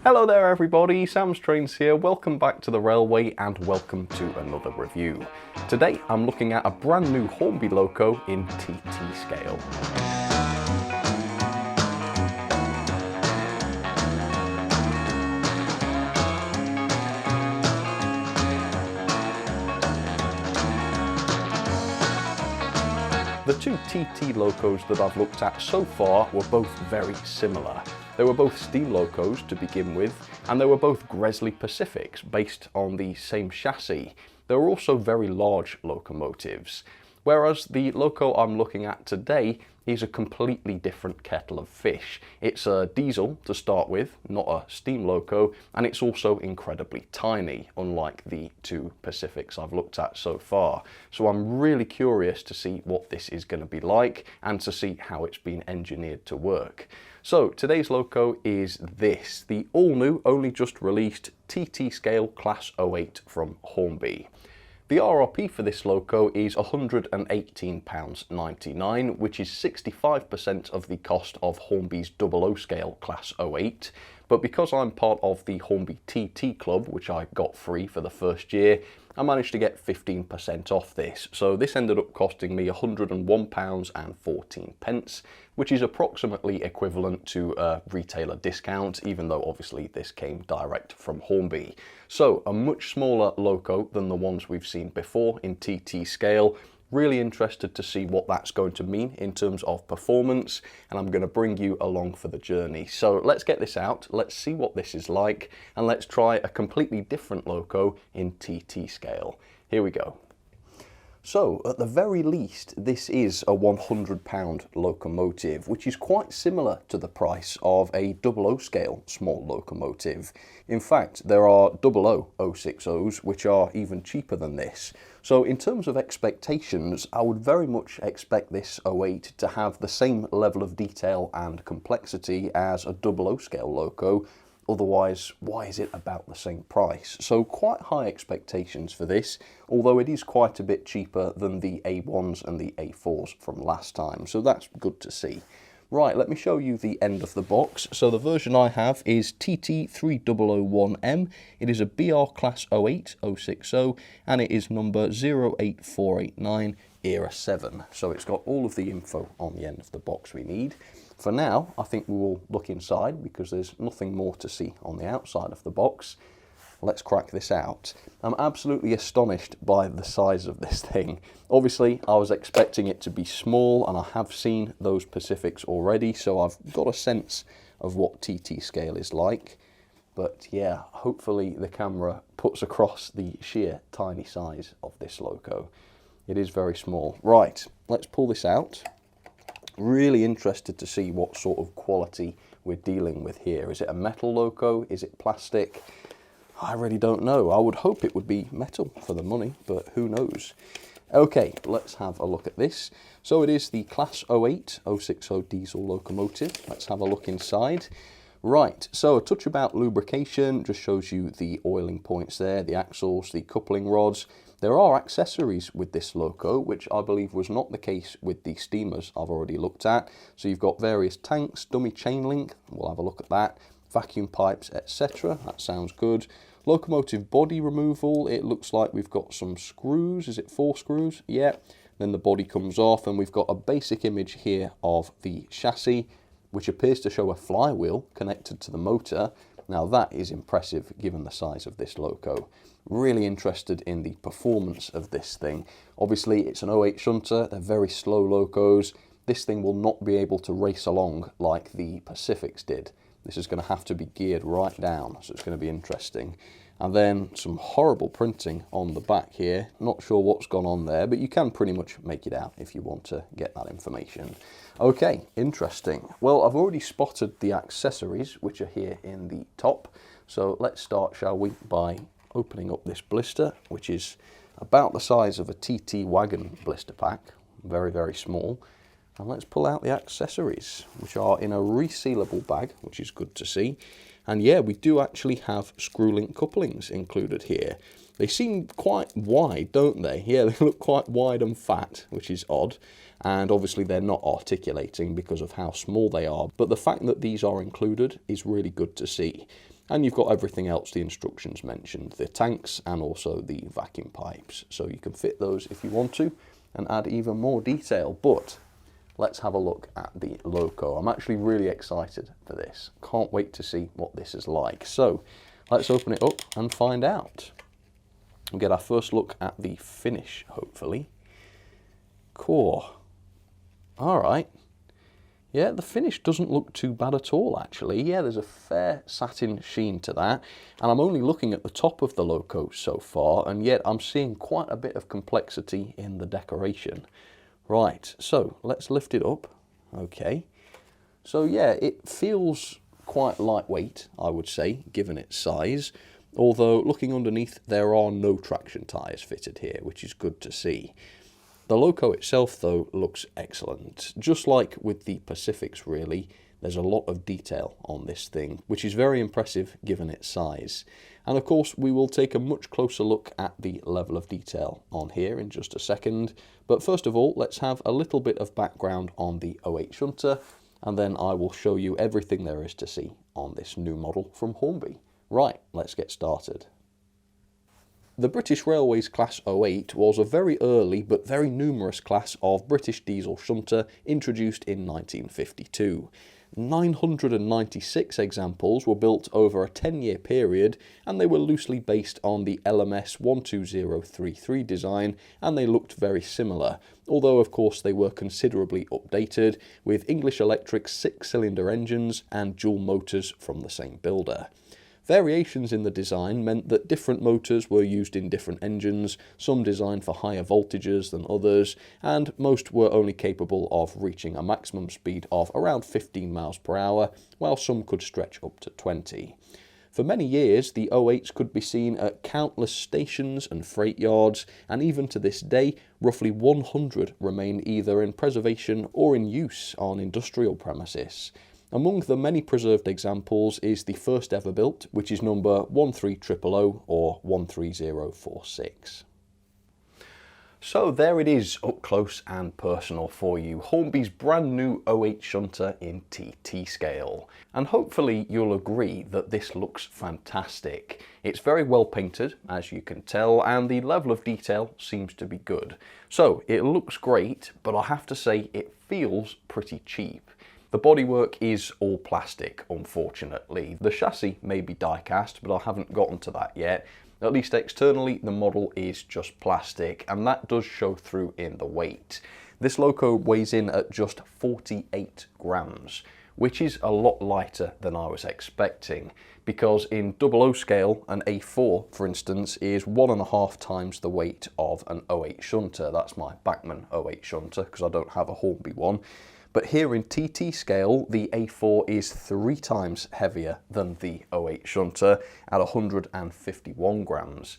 Hello there everybody, Sam's Trains here, welcome back to the railway and welcome to another review. Today I'm looking at a brand new Hornby loco in TT scale. The two TT locos that I've looked at so far were both very similar. They were both steam locos to begin with, and they were both Gresley Pacifics based on the same chassis. They were also very large locomotives, whereas the loco I'm looking at today is a completely different kettle of fish. It's a diesel to start with, not a steam loco, and it's also incredibly tiny, unlike the two Pacifics I've looked at so far. So I'm really curious to see what this is going to be like and to see how it's been engineered to work. So today's loco is this, the all-new, only just released TT scale Class 08 from Hornby. The RRP for this loco is £118.99, which is 65% of the cost of Hornby's 00 scale Class 08. But because I'm part of the Hornby TT Club, which I got free for the first year, I managed to get 15% off this. So this ended up costing me £101.14, which is approximately equivalent to a retailer discount, even though obviously this came direct from Hornby. So a much smaller loco than the ones we've seen before in TT scale. Really interested to see what that's going to mean in terms of performance, and I'm going to bring you along for the journey. So let's get this out, let's see what this is like, and let's try a completely different loco in TT scale. Here we go. So, at the very least, this is a £100 locomotive, which is quite similar to the price of a 00 scale small locomotive. In fact, there are 00 060s, which are even cheaper than this. So in terms of expectations, I would very much expect this 08 to have the same level of detail and complexity as a 00 scale loco. Otherwise, why is it about the same price? So quite high expectations for this, although it is quite a bit cheaper than the A1s and the A4s from last time, so that's good to see. Right, let me show you the end of the box. So the version I have is TT3001M. It is a BR Class 08 060, and it is number 08489 Era 7. So it's got all of the info on the end of the box we need. For now, I think we will look inside because there's nothing more to see on the outside of the box. Let's crack this out. I'm absolutely astonished by the size of this thing. Obviously, I was expecting it to be small, and I have seen those Pacifics already, so I've got a sense of what TT scale is like. But yeah, hopefully the camera puts across the sheer tiny size of this loco. It is very small. Right, let's pull this out. Really interested to see what sort of quality we're dealing with here. Is it a metal loco? Is it plastic? I really don't know. I would hope it would be metal for the money, but who knows? Okay, let's have a look at this. So it is the Class 08 060 diesel locomotive. Let's have a look inside. Right, so a touch about lubrication, just shows you the oiling points there, the axles, the coupling rods. There are accessories with this loco, which I believe was not the case with the steamers I've already looked at. So you've got various tanks, dummy chain link, we'll have a look at that, vacuum pipes, etc. That sounds good. Locomotive body removal, it looks like we've got some screws. Is it 4 screws? Yeah. Then the body comes off, and we've got a basic image here of the chassis, which appears to show a flywheel connected to the motor. Now that is impressive given the size of this loco. Really interested in the performance of this thing. Obviously it's an 08 shunter, they're very slow locos. This thing will not be able to race along like the Pacifics did. This is going to have to be geared right down, so it's going to be interesting. And then some horrible printing on the back here. Not sure what's gone on there, but you can pretty much make it out if you want to get that information. Okay, interesting. Well, I've already spotted the accessories, which are here in the top. So let's start, shall we, by opening up this blister, which is about the size of a TT wagon blister pack. Very, very small. And let's pull out the accessories, which are in a resealable bag, which is good to see. And yeah, we do actually have screw-link couplings included here. They seem quite wide, don't they? Yeah, they look quite wide and fat, which is odd. And obviously they're not articulating because of how small they are. But the fact that these are included is really good to see. And you've got everything else the instructions mentioned, the tanks and also the vacuum pipes. So you can fit those if you want to and add even more detail. But let's have a look at the loco. I'm actually really excited for this. Can't wait to see what this is like. So let's open it up and find out. We'll get our first look at the finish, hopefully. Cool. All right. Yeah, the finish doesn't look too bad at all, actually. Yeah, there's a fair satin sheen to that. And I'm only looking at the top of the loco so far, and yet I'm seeing quite a bit of complexity in the decoration. Right, so let's lift it up. Okay. So yeah, it feels quite lightweight, I would say, given its size. Although, looking underneath, there are no traction tyres fitted here, which is good to see. The loco itself, though, looks excellent. Just like with the Pacifics, really, there's a lot of detail on this thing, which is very impressive given its size. And of course, we will take a much closer look at the level of detail on here in just a second. But first of all, let's have a little bit of background on the 08 Shunter, and then I will show you everything there is to see on this new model from Hornby. Right, let's get started. The British Railways Class 08 was a very early but very numerous class of British diesel shunter introduced in 1952. 996 examples were built over a 10-year period, and they were loosely based on the LMS 12033 design, and they looked very similar, although of course they were considerably updated with English Electric 6-cylinder engines and dual motors from the same builder. Variations in the design meant that different motors were used in different engines, some designed for higher voltages than others, and most were only capable of reaching a maximum speed of around 15 miles per hour, while some could stretch up to 20. For many years, the 08s could be seen at countless stations and freight yards, and even to this day, roughly 100 remain either in preservation or in use on industrial premises. Among the many preserved examples is the first ever built, which is number 13000 or 13046. So there it is, up close and personal for you, Hornby's brand new 08 Shunter in TT scale. And hopefully you'll agree that this looks fantastic. It's very well painted, as you can tell, and the level of detail seems to be good. So it looks great, but I have to say it feels pretty cheap. The bodywork is all plastic, unfortunately. The chassis may be die-cast, but I haven't gotten to that yet. At least externally, the model is just plastic, and that does show through in the weight. This loco weighs in at just 48 grams, which is a lot lighter than I was expecting, because in 00 scale, an A4, for instance, is 1.5 times the weight of an 08 Shunter. That's my Bachmann 08 Shunter, because I don't have a Hornby one. But here in TT scale, the A4 is 3 times heavier than the 08 Shunter at 151 grams.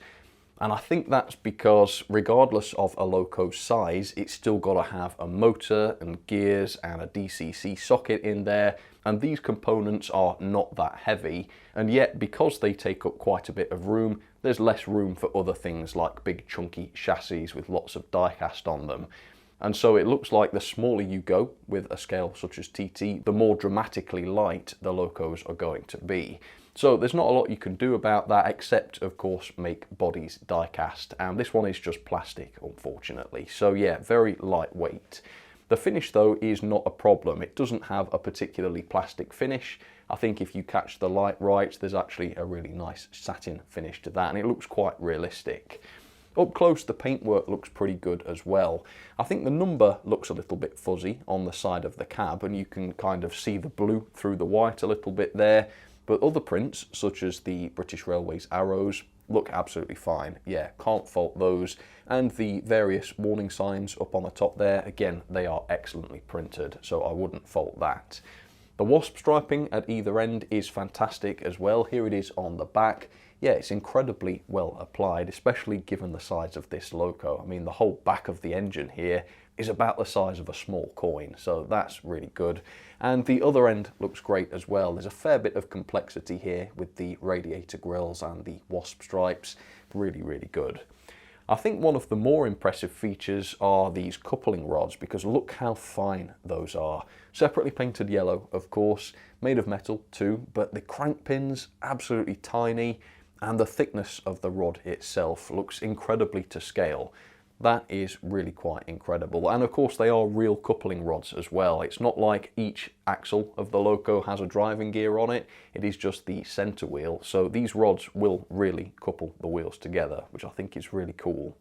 And I think that's because regardless of a loco's size, it's still got to have a motor and gears and a DCC socket in there. And these components are not that heavy. And yet, because they take up quite a bit of room, there's less room for other things like big chunky chassis with lots of die-cast on them. And so it looks like the smaller you go with a scale such as TT, the more dramatically light the locos are going to be. So there's not a lot you can do about that, except of course make bodies die cast, and this one is just plastic, unfortunately. So yeah, very lightweight. The finish though is not a problem. It doesn't have a particularly plastic finish. I think if you catch the light right, there's actually a really nice satin finish to that, and it looks quite realistic. Up close, the paintwork looks pretty good as well. I think the number looks a little bit fuzzy on the side of the cab, and you can kind of see the blue through the white a little bit there. But other prints, such as the British Railways arrows, look absolutely fine. Yeah, can't fault those. And the various warning signs up on the top there, again, they are excellently printed, so I wouldn't fault that. The wasp striping at either end is fantastic as well. Here it is on the back. Yeah, it's incredibly well applied, especially given the size of this loco. I mean, the whole back of the engine here is about the size of a small coin, so that's really good. And the other end looks great as well. There's a fair bit of complexity here with the radiator grills and the wasp stripes. Really, really good. I think one of the more impressive features are these coupling rods, because look how fine those are. Separately painted yellow, of course, made of metal too, but the crank pins absolutely tiny, and the thickness of the rod itself looks incredibly to scale. That is really quite incredible. And of course they are real coupling rods as well. It's not like each axle of the Loco has a driving gear on it. It is just the center wheel. So these rods will really couple the wheels together, which I think is really cool.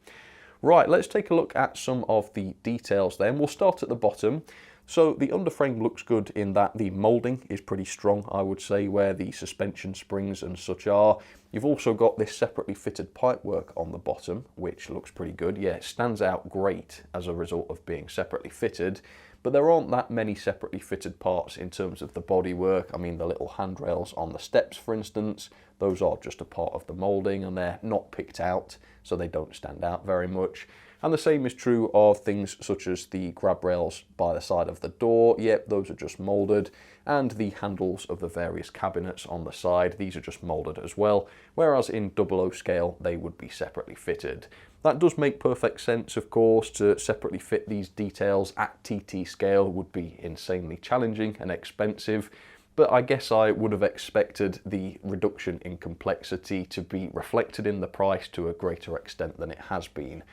Right, let's take a look at some of the details then. We'll start at the bottom. So the underframe looks good in that the moulding is pretty strong, I would say, where the suspension springs and such are. You've also got this separately fitted pipework on the bottom, which looks pretty good. Yeah, it stands out great as a result of being separately fitted, but there aren't that many separately fitted parts in terms of the bodywork. I mean, the little handrails on the steps, for instance, those are just a part of the moulding and they're not picked out, so they don't stand out very much. And the same is true of things such as the grab rails by the side of the door. Yep, those are just moulded. And the handles of the various cabinets on the side, these are just moulded as well. Whereas in 00 scale, they would be separately fitted. That does make perfect sense, of course. To separately fit these details at TT scale would be insanely challenging and expensive. But I guess I would have expected the reduction in complexity to be reflected in the price to a greater extent than it has been.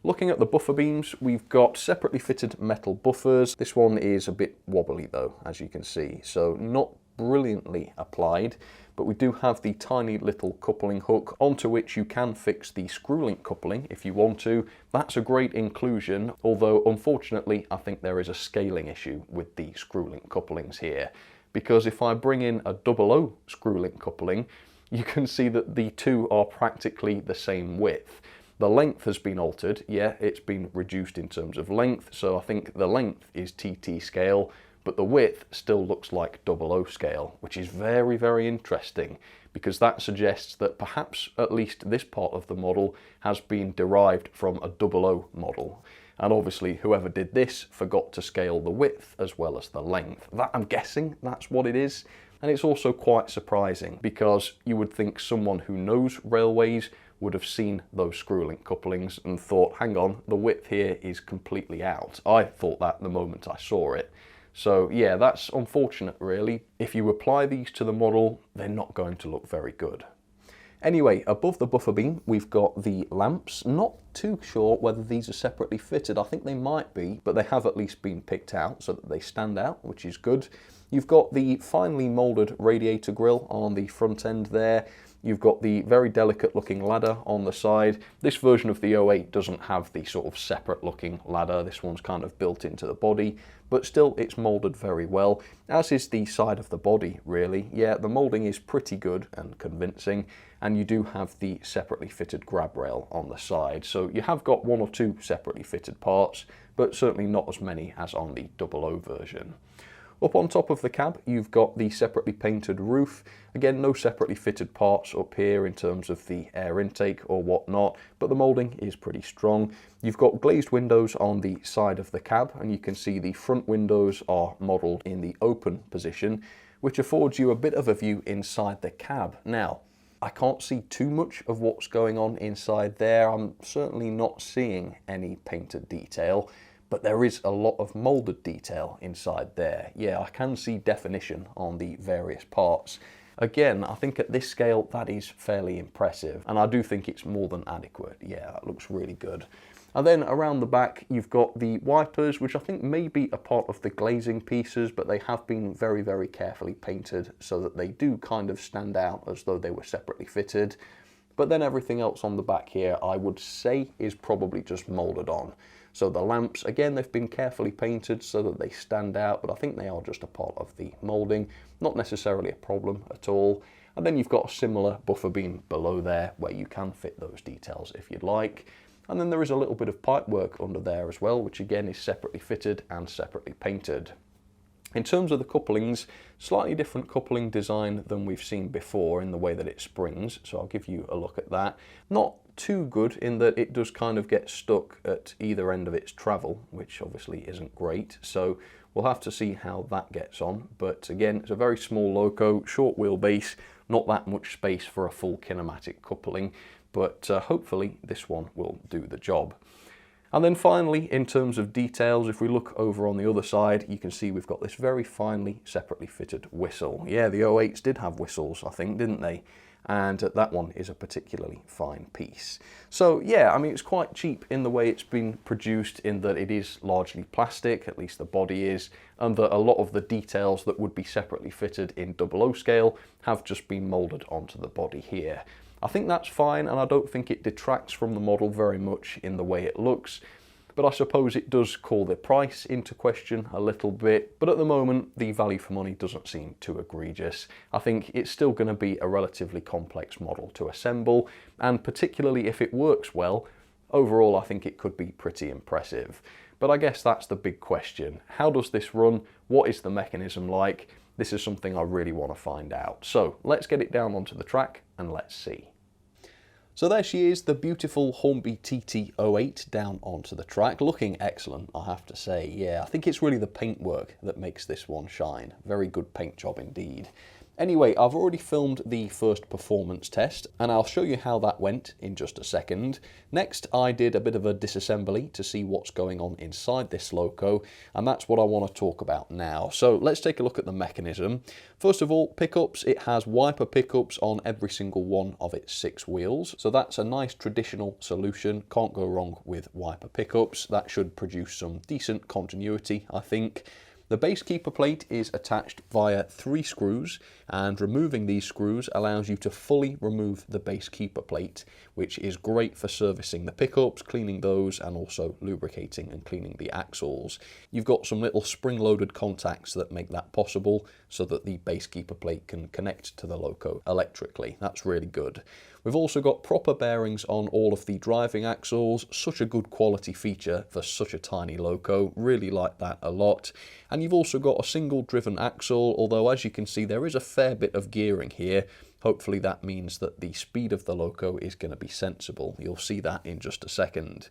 Looking at the buffer beams, we've got separately fitted metal buffers. This one is a bit wobbly though, as you can see, so not brilliantly applied, but we do have the tiny little coupling hook onto which you can fix the screw link coupling if you want to. That's a great inclusion, although unfortunately I think there is a scaling issue with the screw link couplings here, because if I bring in a 00 screw link coupling, you can see that the two are practically the same width. The length has been altered, yeah, it's been reduced in terms of length, so I think the length is TT scale, but the width still looks like 00 scale, which is very, very interesting, because that suggests that perhaps at least this part of the model has been derived from a 00 model. And obviously whoever did this forgot to scale the width as well as the length. That, I'm guessing that's what it is. And it's also quite surprising, because you would think someone who knows railways would have seen those screw link couplings and thought, hang on, the width here is completely out. I thought that the moment I saw it. So yeah, that's unfortunate really. If you apply these to the model, they're not going to look very good. Anyway, above the buffer beam, we've got the lamps. Not too sure whether these are separately fitted. I think they might be, but they have at least been picked out so that they stand out, which is good. You've got the finely moulded radiator grille on the front end there. You've got the very delicate looking ladder on the side. This version of the 08 doesn't have the sort of separate looking ladder. This one's kind of built into the body, but still it's moulded very well, as is the side of the body really. Yeah, the moulding is pretty good and convincing, and you do have the separately fitted grab rail on the side. So you have got one or two separately fitted parts, but certainly not as many as on the 00 version. Up on top of the cab, you've got the separately painted roof. Again, no separately fitted parts up here in terms of the air intake or whatnot, but the moulding is pretty strong. You've got glazed windows on the side of the cab, and you can see the front windows are modelled in the open position, which affords you a bit of a view inside the cab. Now, I can't see too much of what's going on inside there. I'm certainly not seeing any painted detail, but there is a lot of moulded detail inside there. Yeah, I can see definition on the various parts. Again, I think at this scale that is fairly impressive, and I do think it's more than adequate. Yeah, that looks really good. And then around the back you've got the wipers, which I think may be a part of the glazing pieces, but they have been very, very carefully painted so that they do kind of stand out as though they were separately fitted. But then everything else on the back here I would say is probably just moulded on. So the lamps, again, they've been carefully painted so that they stand out, but I think they are just a part of the moulding, not necessarily a problem at all. And then you've got a similar buffer beam below there where you can fit those details if you'd like. And then there is a little bit of pipework under there as well, which again is separately fitted and separately painted. In terms of the couplings, slightly different coupling design than we've seen before in the way that it springs, so I'll give you a look at that. Not too good in that it does kind of get stuck at either end of its travel, which obviously isn't great, so we'll have to see how that gets on. But again, it's a very small Loco, short wheelbase, not that much space for a full kinematic coupling. but hopefully this one will do the job. And then finally, in terms of details, if we look over on the other side, you can see we've got this very finely separately fitted whistle. Yeah, the 08s did have whistles, I think, didn't they? And that one is a particularly fine piece. So yeah, I mean, it's quite cheap in the way it's been produced, in that it is largely plastic, at least the body is, and that a lot of the details that would be separately fitted in 00 scale have just been moulded onto the body here. I think that's fine, and I don't think it detracts from the model very much in the way it looks, but I suppose it does call the price into question a little bit. But at the moment, the value for money doesn't seem too egregious. I think it's still going to be a relatively complex model to assemble, and particularly if it works well, overall I think it could be pretty impressive. But I guess that's the big question. How does this run? What is the mechanism like? This is something I really want to find out. So let's get it down onto the track and let's see. So there she is, the beautiful Hornby TT08 down onto the track, looking excellent, I have to say. Yeah, I think it's really the paintwork that makes this one shine. Very good paint job indeed. Anyway, I've already filmed the first performance test, and I'll show you how that went in just a second. Next, I did a bit of a disassembly to see what's going on inside this loco, and that's what I want to talk about now. So let's take a look at the mechanism. First of all, pickups. It has wiper pickups on every single one of its 6 wheels. So that's a nice traditional solution. Can't go wrong with wiper pickups. That should produce some decent continuity, I think. The base keeper plate is attached via 3 screws, and removing these screws allows you to fully remove the base keeper plate, which is great for servicing the pickups, cleaning those, and also lubricating and cleaning the axles. You've got some little spring-loaded contacts that make that possible, so that the base keeper plate can connect to the loco electrically. That's really good. We've also got proper bearings on all of the driving axles. Such a good quality feature for such a tiny loco. Really like that a lot. And you've also got a single driven axle, although as you can see there is a fair bit of gearing here. Hopefully that means that the speed of the loco is going to be sensible. You'll see that in just a second.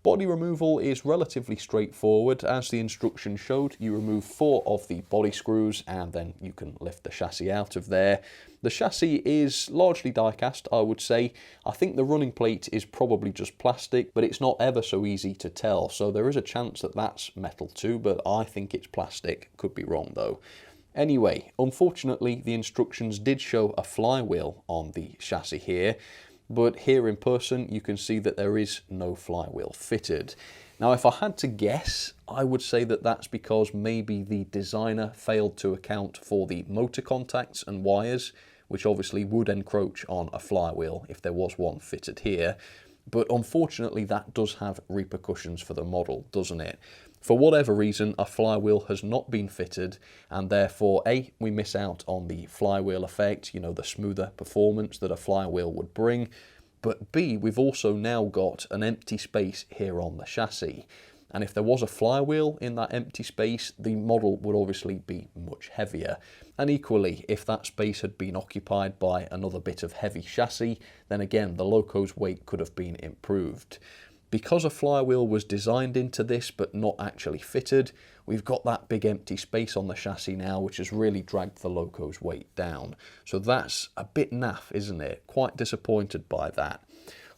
Body removal is relatively straightforward. As the instructions showed, you remove 4 of the body screws and then you can lift the chassis out of there. The chassis is largely die-cast, I would say. I think the running plate is probably just plastic, but it's not ever so easy to tell. So there is a chance that that's metal too, but I think it's plastic. Could be wrong though. Anyway, unfortunately, the instructions did show a flywheel on the chassis here. But here in person you can see that there is no flywheel fitted. Now if I had to guess, I would say that that's because maybe the designer failed to account for the motor contacts and wires, which obviously would encroach on a flywheel if there was one fitted here. But unfortunately that does have repercussions for the model, doesn't it? For whatever reason, a flywheel has not been fitted, and therefore A, we miss out on the flywheel effect, you know, the smoother performance that a flywheel would bring, but B, we've also now got an empty space here on the chassis. And if there was a flywheel in that empty space, the model would obviously be much heavier. And equally, if that space had been occupied by another bit of heavy chassis, then again, the loco's weight could have been improved. Because a flywheel was designed into this but not actually fitted, we've got that big empty space on the chassis now, which has really dragged the loco's weight down. So that's a bit naff, isn't it? Quite disappointed by that.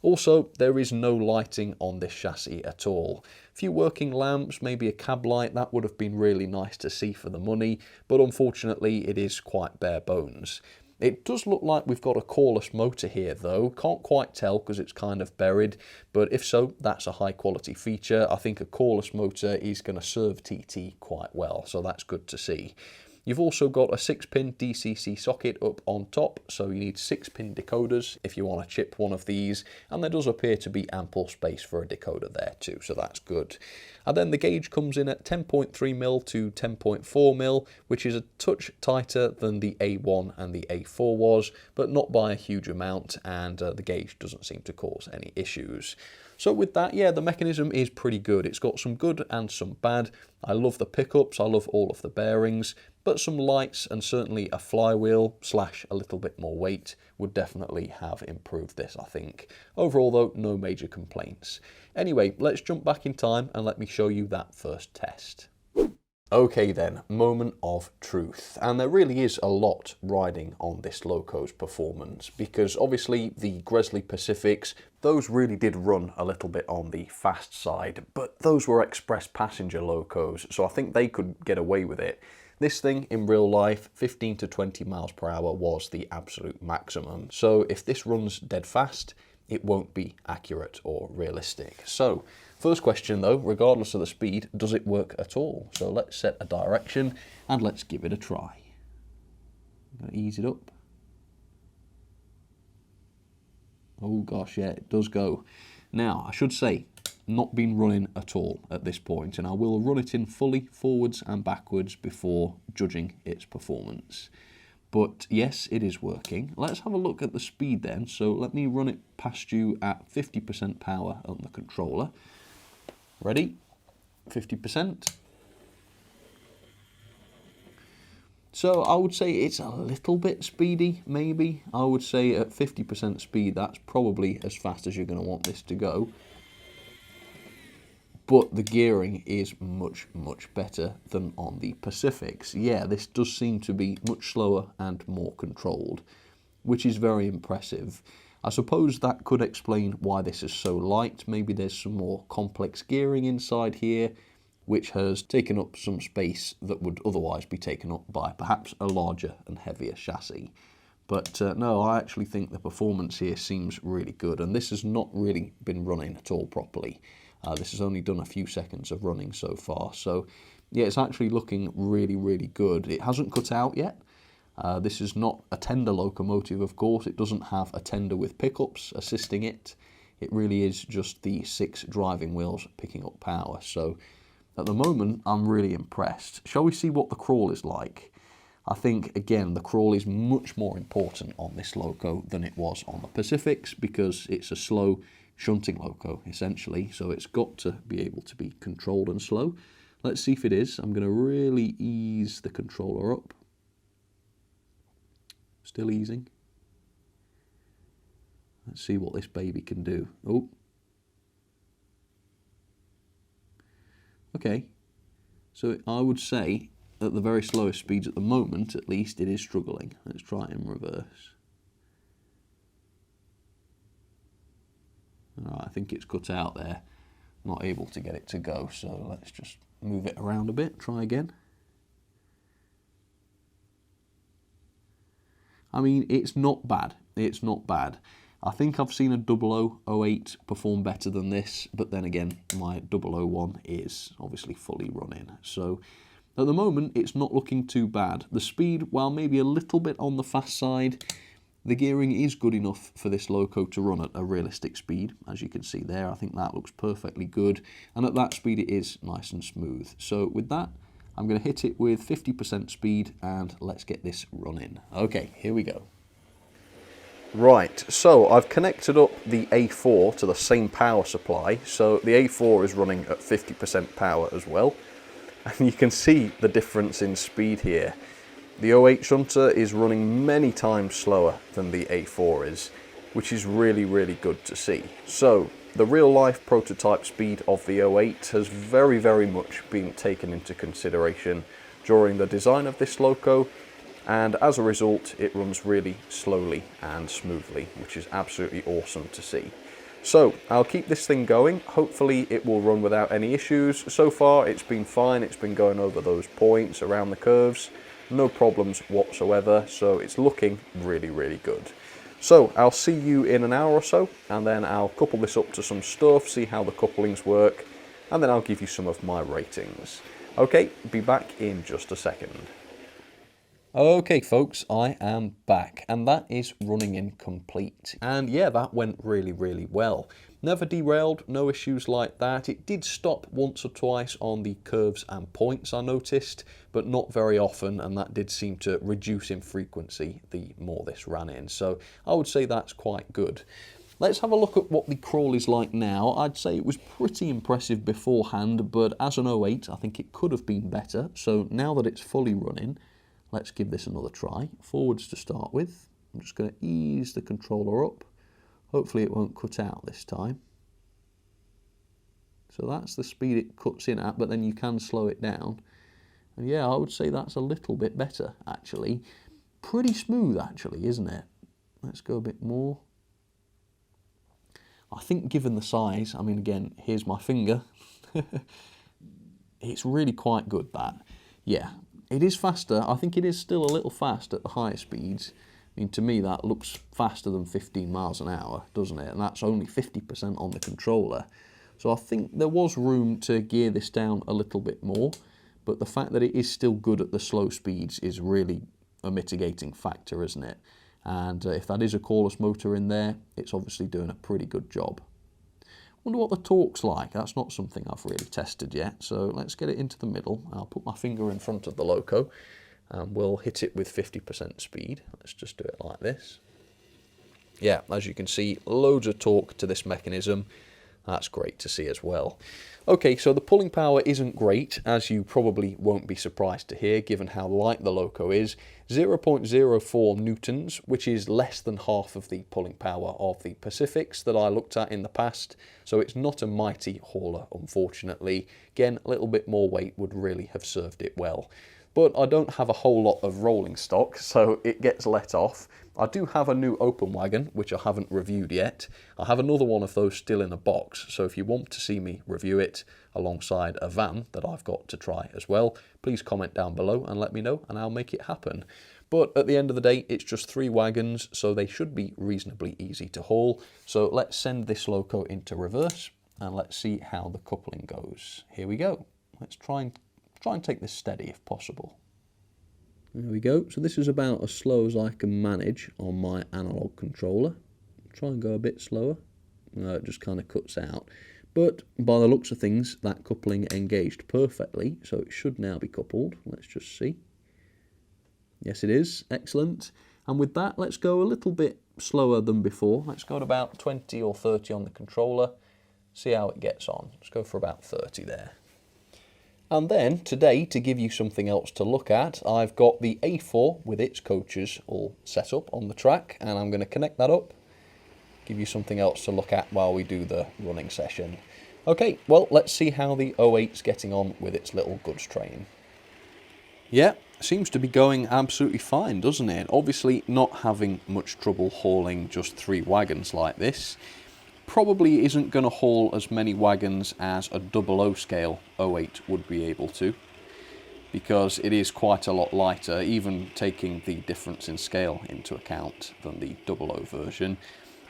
Also, there is no lighting on this chassis at all. A few working lamps, maybe a cab light, that would have been really nice to see for the money, but unfortunately it is quite bare bones. It does look like we've got a coreless motor here though. Can't quite tell because it's kind of buried, but if so, that's a high quality feature. I think a coreless motor is going to serve TT quite well, so that's good to see. You've also got a 6-pin DCC socket up on top, so you need 6-pin decoders if you want to chip one of these, and there does appear to be ample space for a decoder there too, so that's good. And then the gauge comes in at 10.3mm to 10.4mm, which is a touch tighter than the A1 and the A4 was, but not by a huge amount, and the gauge doesn't seem to cause any issues. So with that, yeah, the mechanism is pretty good. It's got some good and some bad. I love the pickups, I love all of the bearings, but some lights and certainly a flywheel / a little bit more weight would definitely have improved this, I think. Overall though, no major complaints. Anyway, let's jump back in time and let me show you that first test. Okay then, moment of truth. And there really is a lot riding on this loco's performance, because obviously the Gresley Pacifics, those really did run a little bit on the fast side, but those were express passenger locos, so I think they could get away with it. This thing in real life, 15 to 20 miles per hour was the absolute maximum. So if this runs dead fast, it won't be accurate or realistic. So first question though, regardless of the speed, does it work at all? So let's set a direction and let's give it a try. I'm going to ease it up. Oh gosh, yeah, it does go. Now, I should say, not been running at all at this point, and I will run it in fully forwards and backwards before judging its performance. But yes, it is working. Let's have a look at the speed then. So let me run it past you at 50% power on the controller. Ready? 50%. So I would say it's a little bit speedy, maybe. I would say at 50% speed, that's probably as fast as you're going to want this to go. But the gearing is much, much better than on the Pacifics. Yeah, this does seem to be much slower and more controlled, which is very impressive. I suppose that could explain why this is so light. Maybe there's some more complex gearing inside here, which has taken up some space that would otherwise be taken up by perhaps a larger and heavier chassis. But no, I actually think the performance here seems really good, and this has not really been running at all properly. This has only done a few seconds of running so far, so yeah, it's actually looking really, really good. It hasn't cut out yet. This is not a tender locomotive, of course. It doesn't have a tender with pickups assisting it. It really is just the 6 driving wheels picking up power. So at the moment, I'm really impressed. Shall we see what the crawl is like? I think, again, the crawl is much more important on this loco than it was on the Pacifics, because it's a slow shunting loco, essentially, so it's got to be able to be controlled and slow. Let's see if it is. I'm going to really ease the controller up. Still easing. Let's see what this baby can do. Oh. Okay. So I would say at the very slowest speeds at the moment, at least, it is struggling. Let's try it in reverse. I think it's cut out there. Not able to get it to go, so let's just move it around a bit. Try again. I mean, it's not bad. It's not bad. I think I've seen a 0008 perform better than this, but then again, my 001 is obviously fully running. So at the moment, it's not looking too bad. The speed, while maybe a little bit on the fast side, the gearing is good enough for this loco to run at a realistic speed, as you can see there. I think that looks perfectly good, and at that speed it is nice and smooth. So with that, I'm going to hit it with 50% speed, and let's get this running. Okay, here we go. Right, so I've connected up the A4 to the same power supply, so the A4 is running at 50% power as well, and you can see the difference in speed here. The 08 Shunter is running many times slower than the A4 is, which is really, really good to see. So the real life prototype speed of the 08 has very, very much been taken into consideration during the design of this loco, and as a result it runs really slowly and smoothly, which is absolutely awesome to see. So I'll keep this thing going. Hopefully it will run without any issues. So far it's been fine. It's been going over those points around the curves. No problems whatsoever, so it's looking really, really good. So I'll see you in an hour or so, and then I'll couple this up to some stuff, see how the couplings work, and then I'll give you some of my ratings. Okay, be back in just a second. Okay folks, I am back, and that is running in complete. And yeah, that went really, really well. Never derailed, no issues like that. It did stop once or twice on the curves and points, I noticed, but not very often, and that did seem to reduce in frequency the more this ran in. So I would say that's quite good. Let's have a look at what the crawl is like now. I'd say it was pretty impressive beforehand, but as an 08, I think it could have been better. So now that it's fully running, let's give this another try. Forwards to start with. I'm just going to ease the controller up. Hopefully it won't cut out this time. So that's the speed it cuts in at, but then you can slow it down. And yeah, I would say that's a little bit better, actually. Pretty smooth, actually, isn't it? Let's go a bit more. I think given the size, I mean, again, here's my finger. It's really quite good, that. Yeah, it is faster. I think it is still a little fast at the higher speeds. I mean, to me, that looks faster than 15 miles an hour, doesn't it? And that's only 50% on the controller. So I think there was room to gear this down a little bit more, but the fact that it is still good at the slow speeds is really a mitigating factor, isn't it? And if that is a cordless motor in there, it's obviously doing a pretty good job. Wonder what the torque's like. That's not something I've really tested yet. So let's get it into the middle. I'll put my finger in front of the loco and we'll hit it with 50% speed. Let's just do it like this. Yeah, as you can see, loads of torque to this mechanism. That's great to see as well. Okay, so the pulling power isn't great, as you probably won't be surprised to hear, given how light the loco is. 0.04 newtons, which is less than half of the pulling power of the Pacifics that I looked at in the past. So it's not a mighty hauler, unfortunately. Again, a little bit more weight would really have served it well. But I don't have a whole lot of rolling stock, so it gets let off. I do have a new open wagon, which I haven't reviewed yet. I have another one of those still in a box, so if you want to see me review it alongside a van that I've got to try as well, please comment down below and let me know and I'll make it happen. But at the end of the day, it's just 3 wagons, so they should be reasonably easy to haul. So let's send this loco into reverse and let's see how the coupling goes. Here we go. Let's try and take this steady if possible. There we go. So this is about as slow as I can manage on my analog controller. Try and go a bit slower. No, it just kind of cuts out. But by the looks of things, that coupling engaged perfectly, so it should now be coupled. Let's just see. Yes, it is. Excellent. And with that, let's go a little bit slower than before. Let's go at about 20 or 30 on the controller. See how it gets on. Let's go for about 30 there. And then, today, to give you something else to look at, I've got the A4 with its coaches all set up on the track, and I'm going to connect that up, give you something else to look at while we do the running session. Okay, well, let's see how the 08's getting on with its little goods train. Yeah, seems to be going absolutely fine, doesn't it? Obviously not having much trouble hauling just 3 wagons like this. Probably isn't going to haul as many wagons as a 00 scale 08 would be able to, because it is quite a lot lighter, even taking the difference in scale into account than the 00 version.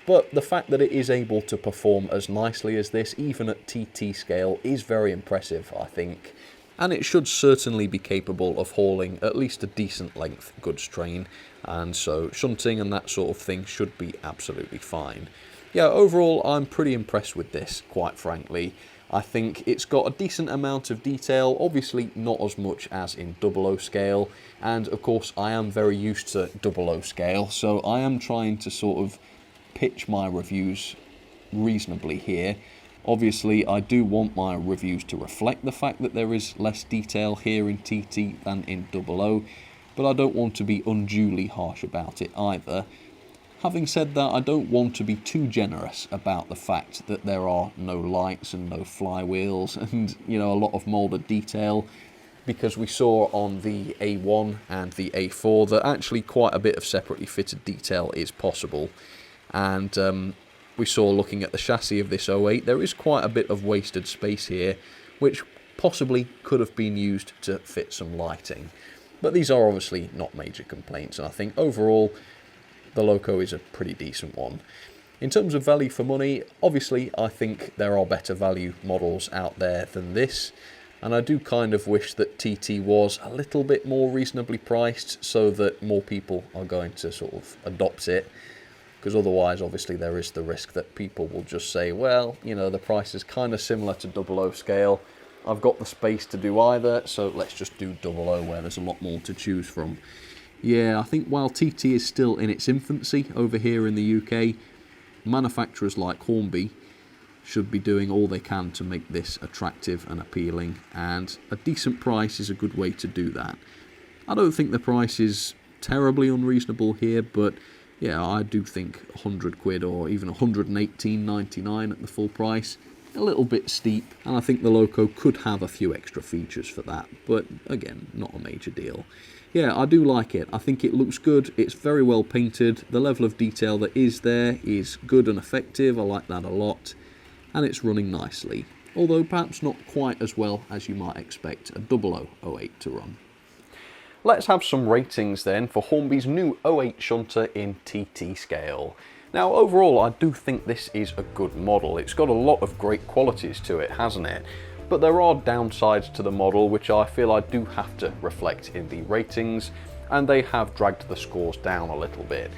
But the fact that it is able to perform as nicely as this, even at TT scale, is very impressive, I think. And it should certainly be capable of hauling at least a decent length goods train, and so shunting and that sort of thing should be absolutely fine. Yeah, overall I'm pretty impressed with this, quite frankly. I think it's got a decent amount of detail, obviously not as much as in 00 scale, and of course I am very used to 00 scale, so I am trying to sort of pitch my reviews reasonably here. Obviously I do want my reviews to reflect the fact that there is less detail here in TT than in 00, but I don't want to be unduly harsh about it either. Having said that, I don't want to be too generous about the fact that there are no lights and no flywheels and, you know, a lot of moulded detail, because we saw on the A1 and the A4 that actually quite a bit of separately fitted detail is possible. And we saw, looking at the chassis of this 08, there is quite a bit of wasted space here, which possibly could have been used to fit some lighting. But these are obviously not major complaints, and I think overall the loco is a pretty decent one. In terms of value for money, obviously I think there are better value models out there than this, and I do kind of wish that TT was a little bit more reasonably priced so that more people are going to sort of adopt it, because otherwise obviously there is the risk that people will just say, well, you know, the price is kind of similar to 00 scale, I've got the space to do either, so let's just do 00 where there's a lot more to choose from. Yeah, I think while TT is still in its infancy over here in the UK, manufacturers like Hornby should be doing all they can to make this attractive and appealing, and a decent price is a good way to do that. I don't think the price is terribly unreasonable here, but yeah, I do think 100 quid or even 118.99 at the full price a little bit steep, and I think the Loco could have a few extra features for that, but again, not a major deal. Yeah, I do like it. I think it looks good. It's very well painted. The level of detail that is there is good and effective. I like that a lot. And it's running nicely, although perhaps not quite as well as you might expect a 0008 to run. Let's have some ratings then for Hornby's new 08 Shunter in TT scale. Now overall I do think this is a good model. It's got a lot of great qualities to it, hasn't it? But there are downsides to the model which I feel I do have to reflect in the ratings, and they have dragged the scores down a little bit.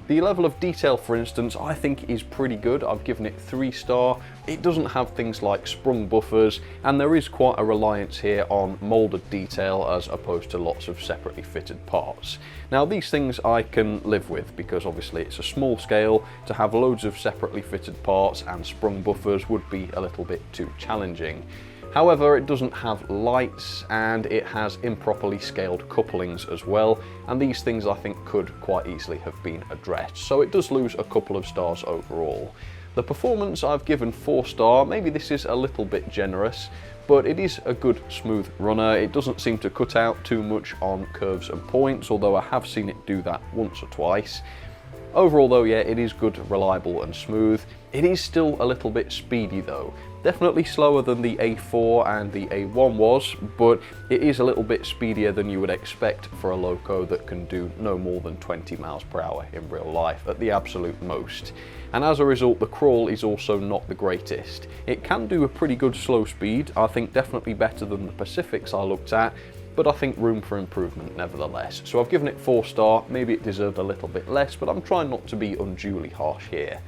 The level of detail, for instance, I think is pretty good. I've given it 3-star. It doesn't have things like sprung buffers, and there is quite a reliance here on moulded detail as opposed to lots of separately fitted parts. Now these things I can live with because obviously it's a small scale. To have loads of separately fitted parts and sprung buffers would be a little bit too challenging. However, it doesn't have lights and it has improperly scaled couplings as well, and these things I think could quite easily have been addressed, so it does lose a couple of stars overall. The performance I've given 4-star, maybe this is a little bit generous, but it is a good smooth runner. It doesn't seem to cut out too much on curves and points, although I have seen it do that once or twice. Overall though, yeah, it is good, reliable and smooth. It is still a little bit speedy though. Definitely slower than the A4 and the A1 was, but it is a little bit speedier than you would expect for a Loco that can do no more than 20 miles per hour in real life at the absolute most. And as a result, the crawl is also not the greatest. It can do a pretty good slow speed, I think definitely better than the Pacifics I looked at, but I think room for improvement nevertheless. So I've given it 4-star, maybe it deserved a little bit less, but I'm trying not to be unduly harsh here.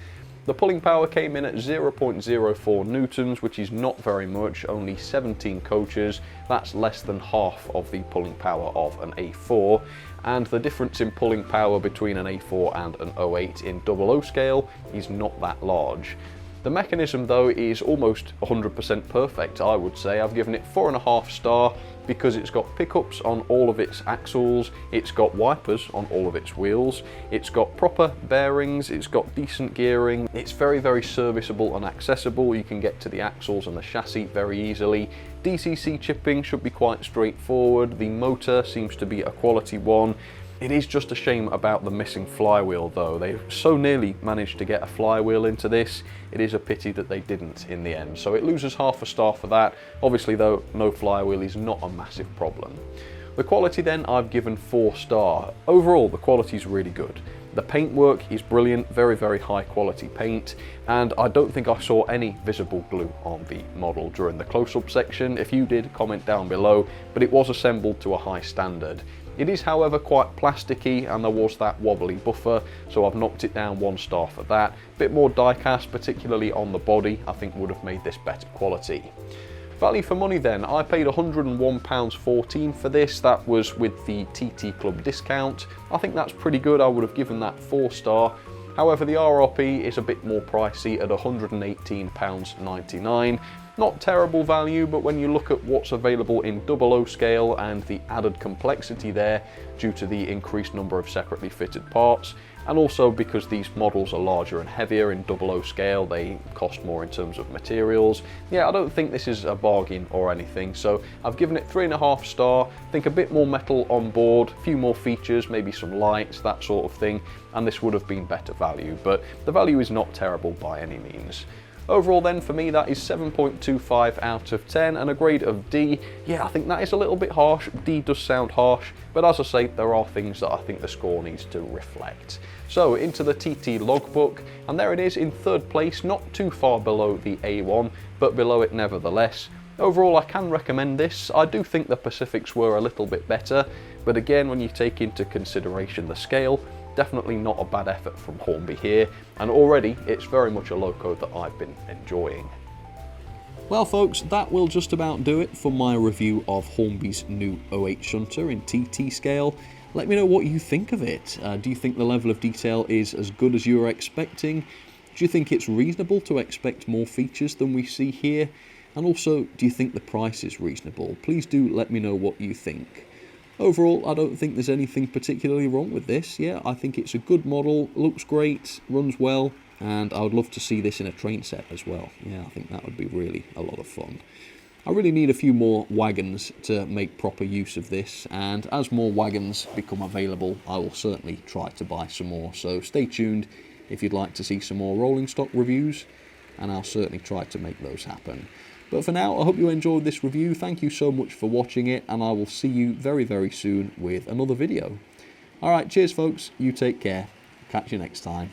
The pulling power came in at 0.04 newtons, which is not very much, only 17 coaches. That's less than half of the pulling power of an A4, and the difference in pulling power between an A4 and an 08 in 00 scale is not that large. The mechanism though is almost 100% perfect, I would say. I've given it 4.5-star because it's got pickups on all of its axles, it's got wipers on all of its wheels, it's got proper bearings, it's got decent gearing, it's very serviceable and accessible. You can get to the axles and the chassis very easily. DCC chipping should be quite straightforward. The motor seems to be a quality one. It is just a shame about the missing flywheel though. They so nearly managed to get a flywheel into this. It is a pity that they didn't in the end. So it loses 0.5-star for that. Obviously though, no flywheel is not a massive problem. The quality then I've given 4-star. Overall, the quality is really good. The paintwork is brilliant, very high quality paint, and I don't think I saw any visible glue on the model during the close-up section. If you did, comment down below, but it was assembled to a high standard. It is however quite plasticky, and there was that wobbly buffer, so I've knocked it down 1-star for that. Bit more die cast, particularly on the body, I think would have made this better quality. Value for money then, I paid £101.14 for this. That was with the TT Club discount. I think that's pretty good. I would have given that 4-star. However, the RRP is a bit more pricey at £118.99. Not terrible value, but when you look at what's available in 00 scale and the added complexity there due to the increased number of separately fitted parts, and also because these models are larger and heavier in 00 scale, they cost more in terms of materials. Yeah, I don't think this is a bargain or anything, so I've given it 3.5-star. I think a bit more metal on board, a few more features, maybe some lights, that sort of thing, and this would have been better value, but the value is not terrible by any means. Overall then, for me, that is 7.25 out of 10 and a grade of D. Yeah, I think that is a little bit harsh. D does sound harsh, but as I say, there are things that I think the score needs to reflect. So into the TT logbook, and there it is in 3rd place, not too far below the A1, but below it nevertheless. Overall, I can recommend this. I do think the Pacifics were a little bit better, but again, when you take into consideration the scale, definitely not a bad effort from Hornby here, and already it's very much a Loco that I've been enjoying. Well folks, that will just about do it for my review of Hornby's new 08 Shunter in TT scale. Let me know what you think of it. Do you think the level of detail is as good as you were expecting? Do you think it's reasonable to expect more features than we see here? And also, do you think the price is reasonable? Please do let me know what you think. Overall, I don't think there's anything particularly wrong with this. Yeah, I think it's a good model, looks great, runs well, and I would love to see this in a train set as well. Yeah, I think that would be really a lot of fun. I really need a few more wagons to make proper use of this, and as more wagons become available, I will certainly try to buy some more. So stay tuned if you'd like to see some more rolling stock reviews, and I'll certainly try to make those happen. But for now, I hope you enjoyed this review. Thank you so much for watching it, and I will see you very, very soon with another video. Alright, cheers folks, you take care. Catch you next time.